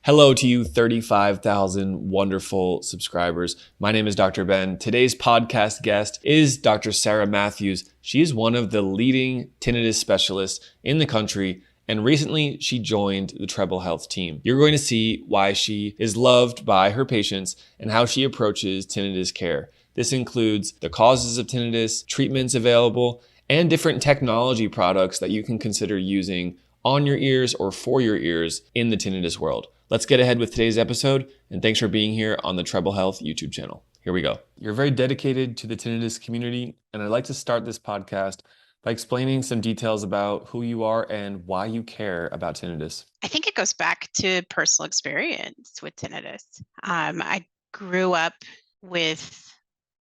Hello to you, 35,000 wonderful subscribers. My name is Dr. Ben. Today's podcast guest is Dr. Sarah Mathews. She is one of the leading tinnitus specialists in the country, and recently she joined the Treble Health team. You're going to see why she is loved by her patients and how she approaches tinnitus care. This includes the causes of tinnitus, treatments available, and different technology products that you can consider using on your ears or for your ears in the tinnitus world. Let's get ahead with today's episode, and thanks for being here on the Treble Health YouTube channel. Here we go. You're very dedicated to the tinnitus community, and I'd like to start this podcast by explaining some details about who you are and why you care about tinnitus. I think it goes back to personal experience with tinnitus. I grew up with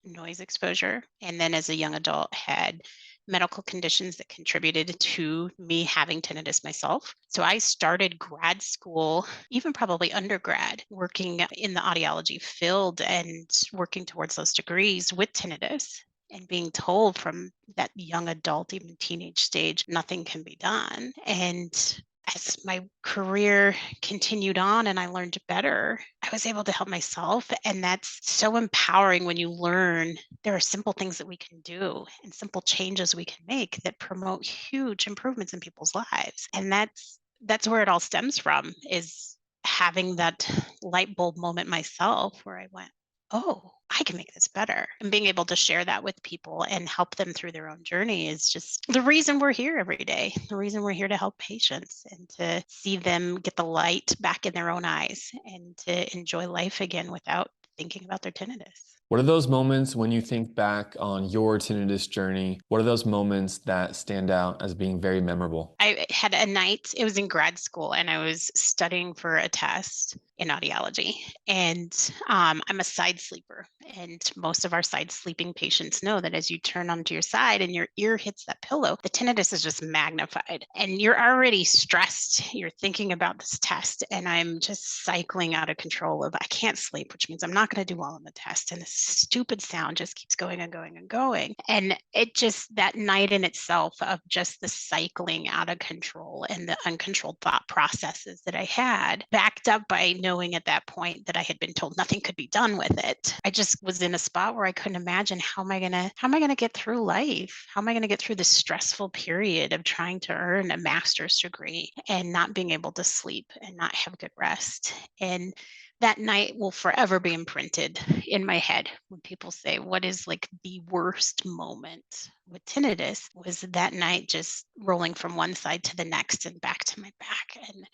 noise exposure, and then as a young adult had medical conditions that contributed to me having tinnitus myself. So I started grad school, even probably undergrad, working in the audiology field and working towards those degrees with tinnitus. And being told from that young adult, even teenage stage, nothing can be done. And as my career continued on and I learned better, I was able to help myself. And that's so empowering when you learn there are simple things that we can do and simple changes we can make that promote huge improvements in people's lives. And that's where it all stems from, is having that light bulb moment myself where I went, oh, I can make this better. And being able to share that with people and help them through their own journey is just the reason we're here every day, the reason we're here to help patients and to see them get the light back in their own eyes and to enjoy life again without thinking about their tinnitus. What are those moments when you think back on your tinnitus journey? What are those moments that stand out as being very memorable? I had a night, it was in grad school, and I was studying for a test in audiology. And I'm a side sleeper. And most of our side sleeping patients know that as you turn onto your side and your ear hits that pillow, the tinnitus is just magnified. And you're already stressed. You're thinking about this test. And I'm just cycling out of control of I can't sleep, which means I'm not going to do well on the test. And this stupid sound just keeps going and going and going. And it just, that night in itself of just the cycling out of control and the uncontrolled thought processes that I had, backed up by knowing at that point that I had been told nothing could be done with it. I just was in a spot where I couldn't imagine how am I gonna get through life? How am I gonna get through this stressful period of trying to earn a master's degree and not being able to sleep and not have good rest? And that night will forever be imprinted in my head when people say, what is like the worst moment with tinnitus? Was that night just rolling from one side to the next and back to my back, and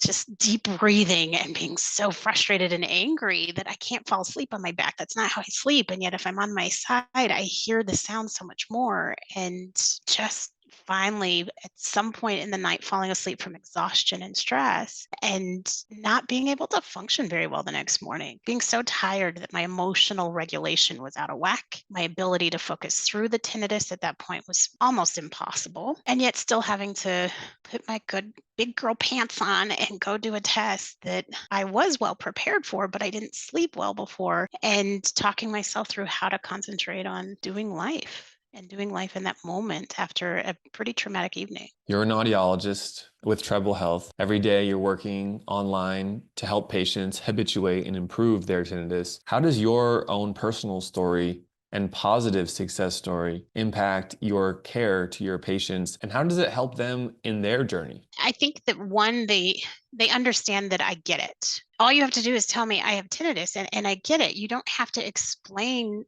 just deep breathing and being so frustrated and angry that I can't fall asleep on my back. That's not how I sleep. And yet, if I'm on my side, I hear the sound so much more. And just finally, at some point in the night, falling asleep from exhaustion and stress and not being able to function very well the next morning, being so tired that my emotional regulation was out of whack. My ability to focus through the tinnitus at that point was almost impossible. And yet, still having to put my good big girl pants on and go do a test that I was well prepared for, but I didn't sleep well before, and talking myself through how to concentrate on doing life and doing life in that moment after a pretty traumatic evening. You're an audiologist with Treble Health. Every day you're working online to help patients habituate and improve their tinnitus. How does your own personal story and positive success story impact your care to your patients, and how does it help them in their journey? I think that one, they understand that I get it. All you have to do is tell me I have tinnitus, and I get it. You don't have to explain,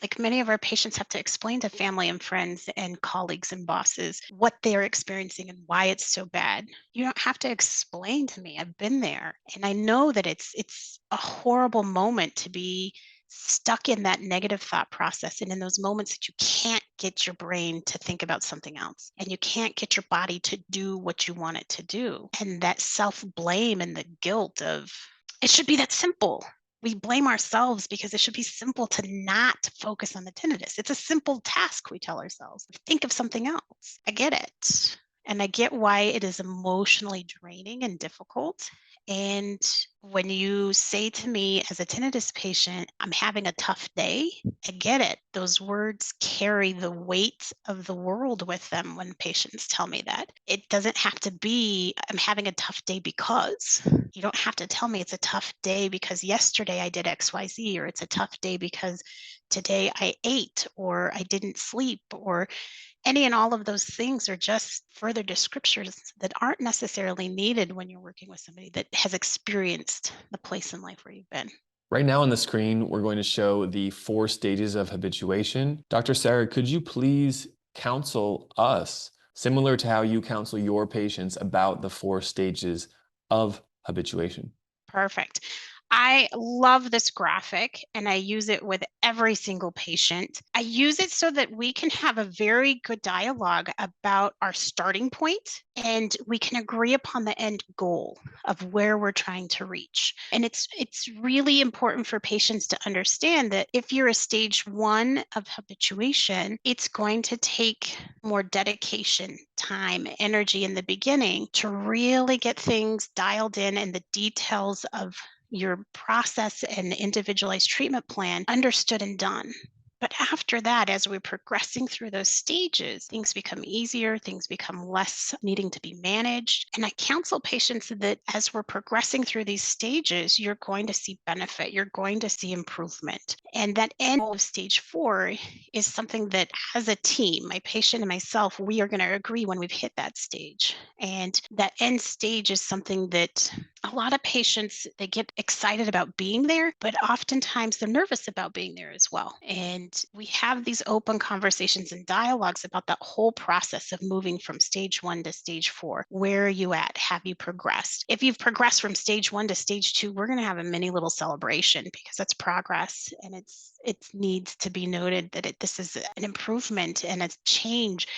like many of our patients have to explain to family and friends and colleagues and bosses what they're experiencing and why it's so bad. You don't have to explain to me. I've been there, and I know that it's a horrible moment to be stuck in that negative thought process and in those moments that you can't get your brain to think about something else and you can't get your body to do what you want it to do. And that self-blame and the guilt of it should be that simple. We blame ourselves because it should be simple to not focus on the tinnitus. It's a simple task, we tell ourselves. Think of something else. I get it. And I get why it is emotionally draining and difficult. And When you say to me as a tinnitus patient, I'm having a tough day, I get it. Those words carry the weight of the world with them when patients tell me that. It doesn't have to be, I'm having a tough day because. You don't have to tell me it's a tough day because yesterday I did XYZ, or it's a tough day because today I ate, or I didn't sleep, or any and all of those things are just further descriptors that aren't necessarily needed when you're working with somebody that has experienced the place in life where you've been. Right now on the screen, we're going to show the 4 stages of habituation. Dr. Sarah, could you please counsel us, similar to how you counsel your patients, about the 4 stages of habituation? Perfect. I love this graphic and I use it with every single patient. I use it so that we can have a very good dialogue about our starting point and we can agree upon the end goal of where we're trying to reach. And it's really important for patients to understand that if you're a stage 1 of habituation, it's going to take more dedication, time, energy in the beginning to really get things dialed in and the details of your process and individualized treatment plan understood and done. But after that, as we're progressing through those stages, things become easier, things become less needing to be managed. And I counsel patients that as we're progressing through these stages, you're going to see benefit, you're going to see improvement. And that end of stage 4 is something that, as a team, my patient and myself, we are going to agree when we've hit that stage. And that end stage is something that a lot of patients, they get excited about being there, but oftentimes they're nervous about being there as well. And we have these open conversations and dialogues about that whole process of moving from stage 1 to stage 4. Where are you at? Have you progressed? If you've progressed from stage 1 to stage 2, we're going to have a mini little celebration because that's progress, and it needs to be noted that this is an improvement and a change,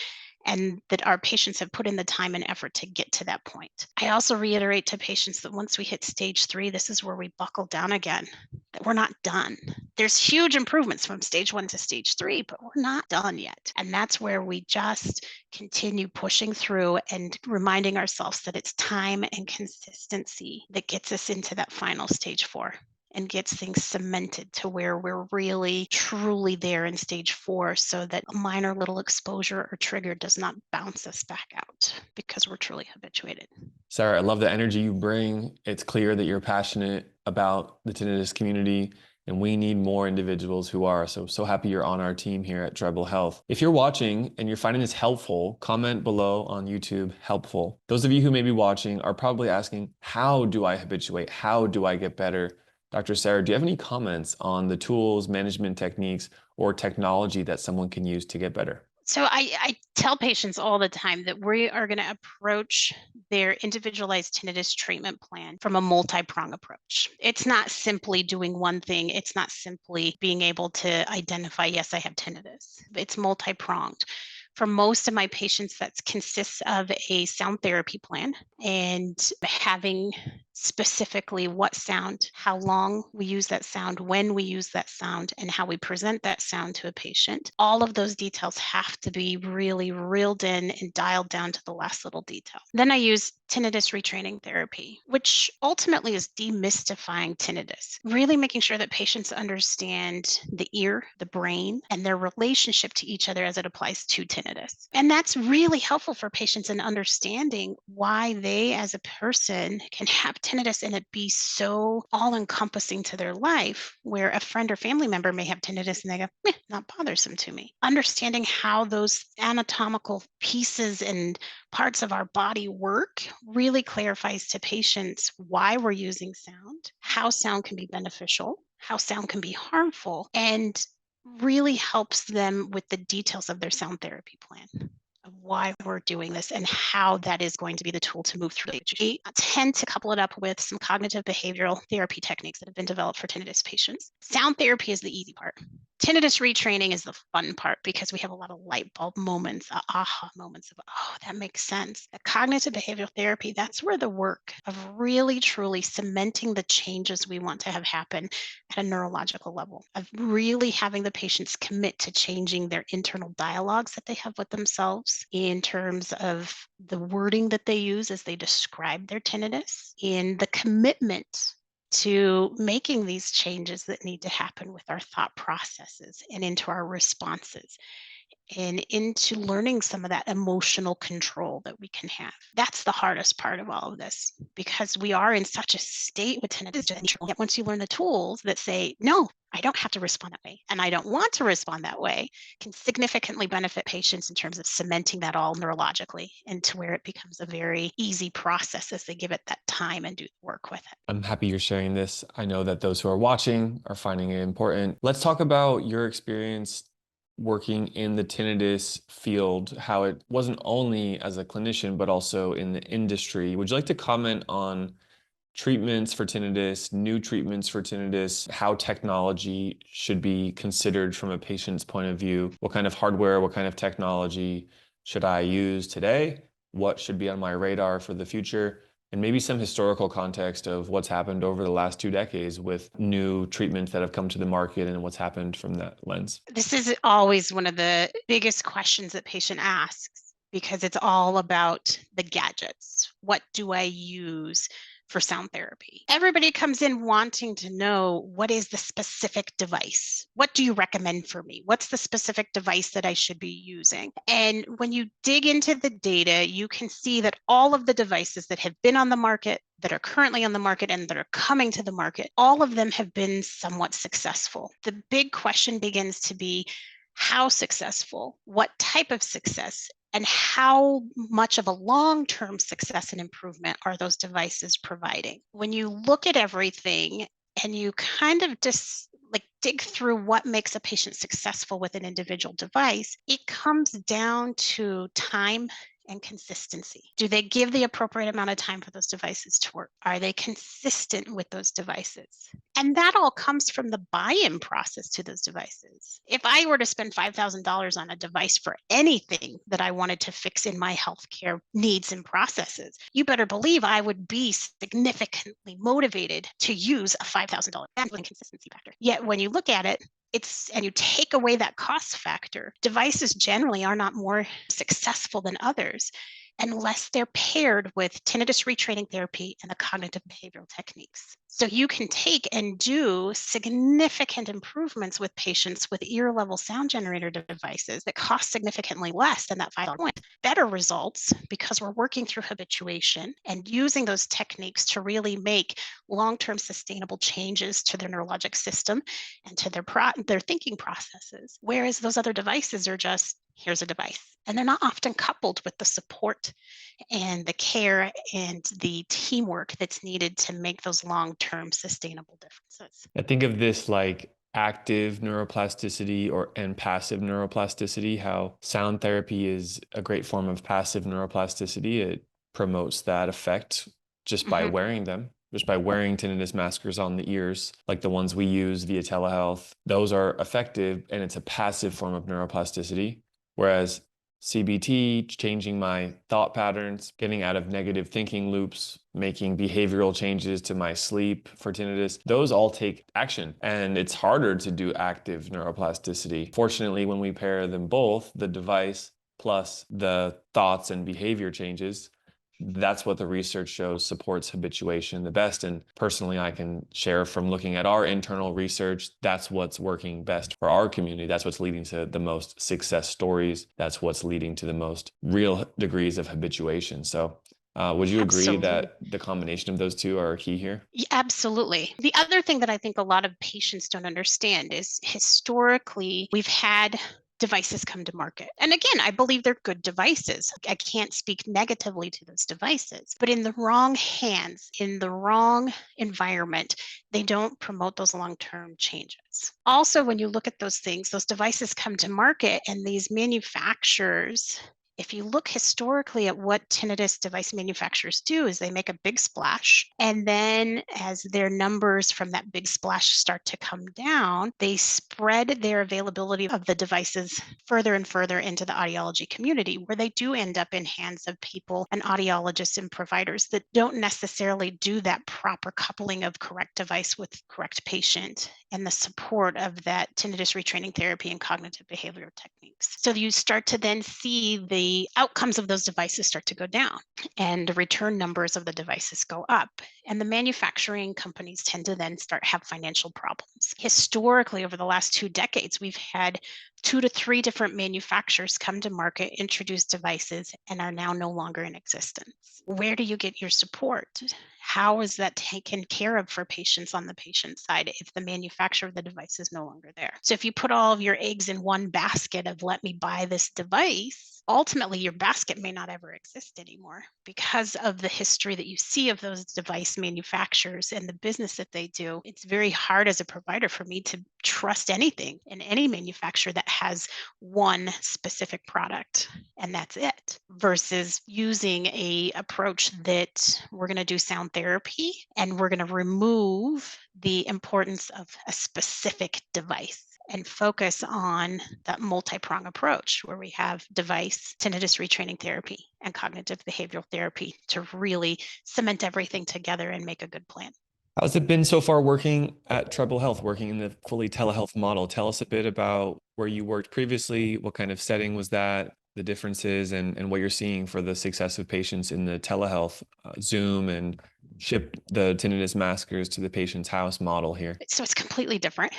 and that our patients have put in the time and effort to get to that point. I also reiterate to patients that once we hit stage 3, this is where we buckle down again, that we're not done. There's huge improvements from stage 1 to stage 3, but we're not done yet. And that's where we just continue pushing through and reminding ourselves that it's time and consistency that gets us into that final stage 4 and gets things cemented to where we're really truly there in stage 4, so that a minor little exposure or trigger does not bounce us back out because we're truly habituated. Sarah, I love the energy you bring. It's clear that you're passionate about the tinnitus community, and we need more individuals who are. So happy you're on our team here at Treble Health. If you're watching and you're finding this helpful, comment below on YouTube, helpful. Those of you who may be watching are probably asking, how do I habituate? How do I get better? Dr. Sarah, do you have any comments on the tools, management techniques, or technology that someone can use to get better? So I tell patients all the time that we are going to approach their individualized tinnitus treatment plan from a multi-prong approach. It's not simply doing one thing. It's not simply being able to identify, yes, I have tinnitus. It's multi-pronged. For most of my patients, that consists of a sound therapy plan and having specifically what sound, how long we use that sound, when we use that sound, and how we present that sound to a patient. All of those details have to be really reeled in and dialed down to the last little detail. Then I use tinnitus retraining therapy, which ultimately is demystifying tinnitus, really making sure that patients understand the ear, the brain, and their relationship to each other as it applies to tinnitus. And that's really helpful for patients in understanding why they, as a person, can have tinnitus and it be so all encompassing to their life, where a friend or family member may have tinnitus and they go, not bothersome to me. Understanding how those anatomical pieces and parts of our body work really clarifies to patients why we're using sound, how sound can be beneficial, how sound can be harmful, and really helps them with the details of their sound therapy plan, of why we're doing this and how that is going to be the tool to move through the I tend to couple it up with some cognitive behavioral therapy techniques that have been developed for tinnitus patients. Sound therapy is the easy part. Tinnitus retraining is the fun part because we have a lot of light bulb moments, aha moments of, oh, that makes sense. The cognitive behavioral therapy, that's where the work of really truly cementing the changes we want to have happen at a neurological level, of really having the patients commit to changing their internal dialogues that they have with themselves in terms of the wording that they use as they describe their tinnitus, in the commitment to making these changes that need to happen with our thought processes and into our responses and into learning some of that emotional control that we can have. That's the hardest part of all of this because we are in such a state with tinnitus. Yet once you learn the tools that say, no, I don't have to respond that way and I don't want to respond that way, can significantly benefit patients in terms of cementing that all neurologically into where it becomes a very easy process as they give it that time and do the work with it. I'm happy you're sharing this. I know that those who are watching are finding it important. Let's talk about your experience working in the tinnitus field, how it wasn't only as a clinician, but also in the industry. Would you like to comment on treatments for tinnitus, new treatments for tinnitus, how technology should be considered from a patient's point of view? What kind of hardware, what kind of technology should I use today? What should be on my radar for the future? And maybe some historical context of what's happened over the last 2 decades with new treatments that have come to the market and what's happened from that lens. This is always one of the biggest questions that patient asks because it's all about the gadgets. What do I use for sound therapy? Everybody comes in wanting to know what is the specific device? What do you recommend for me? What's the specific device that I should be using? And when you dig into the data, you can see that all of the devices that have been on the market, that are currently on the market, and that are coming to the market, all of them have been somewhat successful. The big question begins to be how successful, what type of success, and how much of a long-term success and improvement are those devices providing. When you look at everything and you kind of just like dig through what makes a patient successful with an individual device, it comes down to time and consistency. Do they give the appropriate amount of time for those devices to work? Are they consistent with those devices? And that all comes from the buy-in process to those devices. If I were to spend $5,000 on a device for anything that I wanted to fix in my healthcare needs and processes, you better believe I would be significantly motivated to use a $5,000 consistency factor. Yet when you look at it, and you take away that cost factor, devices generally are not more successful than others unless they're paired with tinnitus retraining therapy and the cognitive behavioral techniques. So you can take and do significant improvements with patients with ear level sound generator devices that cost significantly less than that $5. Better results because we're working through habituation and using those techniques to really make long-term sustainable changes to their neurologic system and to their thinking processes. Whereas those other devices are just, here's a device. And they're not often coupled with the support and the care and the teamwork that's needed to make those long-term sustainable differences. I think of this like active neuroplasticity and passive neuroplasticity, how sound therapy is a great form of passive neuroplasticity. It promotes that effect just by Mhm. wearing them. Just by wearing tinnitus maskers on the ears, like the ones we use via telehealth, those are effective and it's a passive form of neuroplasticity. Whereas CBT, changing my thought patterns, getting out of negative thinking loops, making behavioral changes to my sleep for tinnitus, those all take action. And it's harder to do active neuroplasticity. Fortunately, when we pair them both, the device plus the thoughts and behavior changes, that's what the research shows supports habituation the best. And personally, I can share from looking at our internal research, that's what's working best for our community. That's what's leading to the most success stories. That's what's leading to the most real degrees of habituation. So would you agree Absolutely. that the combination of those two are key here? Absolutely. The other thing that I think a lot of patients don't understand is historically we've had devices come to market. And again, I believe they're good devices. I can't speak negatively to those devices, but in the wrong hands, in the wrong environment, they don't promote those long-term changes. Also, when you look at those things, those devices come to market and these manufacturers, if you look historically at what tinnitus device manufacturers do is they make a big splash, and then as their numbers from that big splash start to come down, they spread their availability of the devices further and further into the audiology community, where they do end up in hands of people and audiologists and providers that don't necessarily do that proper coupling of correct device with correct patient and the support of that tinnitus retraining therapy and cognitive behavioral techniques. So you start to then see the the outcomes of those devices start to go down and the return numbers of the devices go up. And the manufacturing companies tend to then have financial problems. Historically, over the last 2 decades, we've had 2 to 3 different manufacturers come to market, introduce devices, and are now no longer in existence. Where do you get your support? How is that taken care of for patients on the patient side if the manufacturer of the device is no longer there? So if you put all of your eggs in one basket of let me buy this device, ultimately your basket may not ever exist anymore because of the history that you see of those device manufacturers and the business that they do. It's very hard as a provider for me to trust anything in any manufacturer that has one specific product and that's it, versus using a approach that we're going to do sound therapy and we're going to remove the importance of a specific device and focus on that multi-prong approach where we have device, tinnitus retraining therapy, and cognitive behavioral therapy to really cement everything together and make a good plan. How's it been so far working at Treble Health, working in the fully telehealth model? Tell us a bit about where you worked previously, what kind of setting was that, the differences, and what you're seeing for the success of patients in the telehealth Zoom and ship the tinnitus maskers to the patient's house model here. So it's completely different.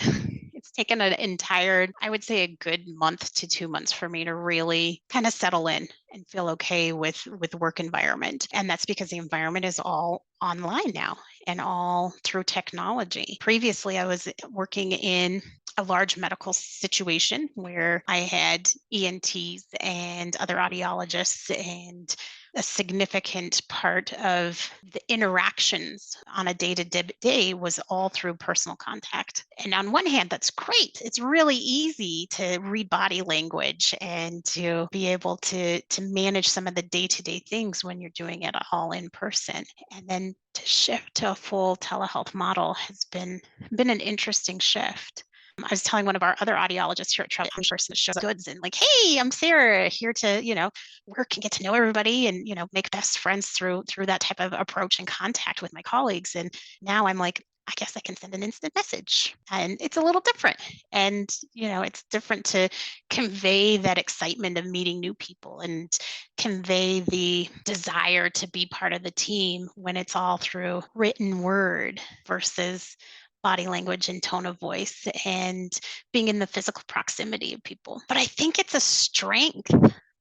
It's taken an entire, I would say, a good month to 2 months for me to really kind of settle in and feel okay with work environment. And that's because the environment is all online now and all through technology. Previously, I was working in a large medical situation where I had ENTs and other audiologists, and a significant part of the interactions on a day-to-day was all through personal contact. And on one hand, that's great. It's really easy to read body language and to be able to manage some of the day-to-day things when you're doing it all in person. And then to shift to a full telehealth model has been an interesting shift. I was telling one of our other audiologists here at Treble, person that shows goods, and like, hey, I'm Sarah, here to, work and get to know everybody and, make best friends through that type of approach and contact with my colleagues. And now I'm like, I guess I can send an instant message, and it's a little different. And, it's different to convey that excitement of meeting new people and convey the desire to be part of the team when it's all through written word versus body language and tone of voice and being in the physical proximity of people. But I think it's a strength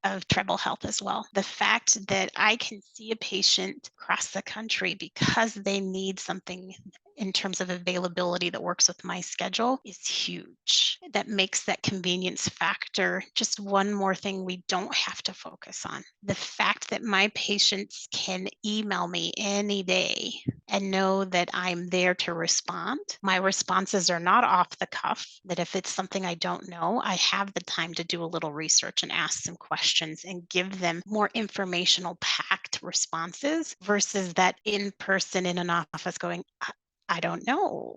of Treble Health as well. The fact that I can see a patient across the country because they need something in terms of availability that works with my schedule is huge. That makes that convenience factor just one more thing we don't have to focus on. The fact that my patients can email me any day and know that I'm there to respond. My responses are not off the cuff, that if it's something I don't know, I have the time to do a little research and ask some questions and give them more informational packed responses versus that in person in an office going, I don't know.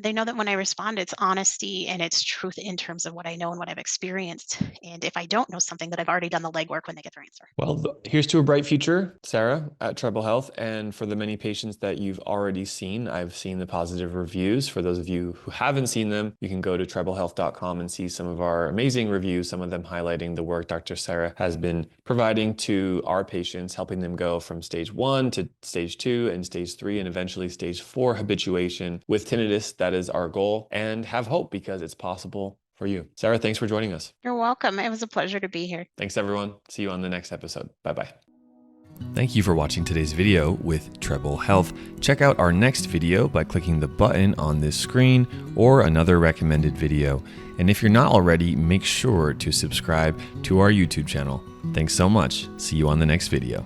They know that when I respond, it's honesty and it's truth in terms of what I know and what I've experienced. And if I don't know something, that I've already done the legwork when they get their answer. Well, here's to a bright future, Sarah, at Treble Health. And for the many patients that you've already seen, I've seen the positive reviews. For those of you who haven't seen them, you can go to treblehealth.com and see some of our amazing reviews, some of them highlighting the work Dr. Sarah has been providing to our patients, helping them go from stage 1 to stage 2 and stage 3 and eventually stage 4 habituation with tinnitus. That is our goal, and have hope because it's possible for you. Sarah, thanks for joining us. You're welcome. It was a pleasure to be here. Thanks, everyone. See you on the next episode. Bye-bye. Thank you for watching today's video with Treble Health. Check out our next video by clicking the button on this screen or another recommended video. And if you're not already, make sure to subscribe to our YouTube channel. Thanks so much. See you on the next video.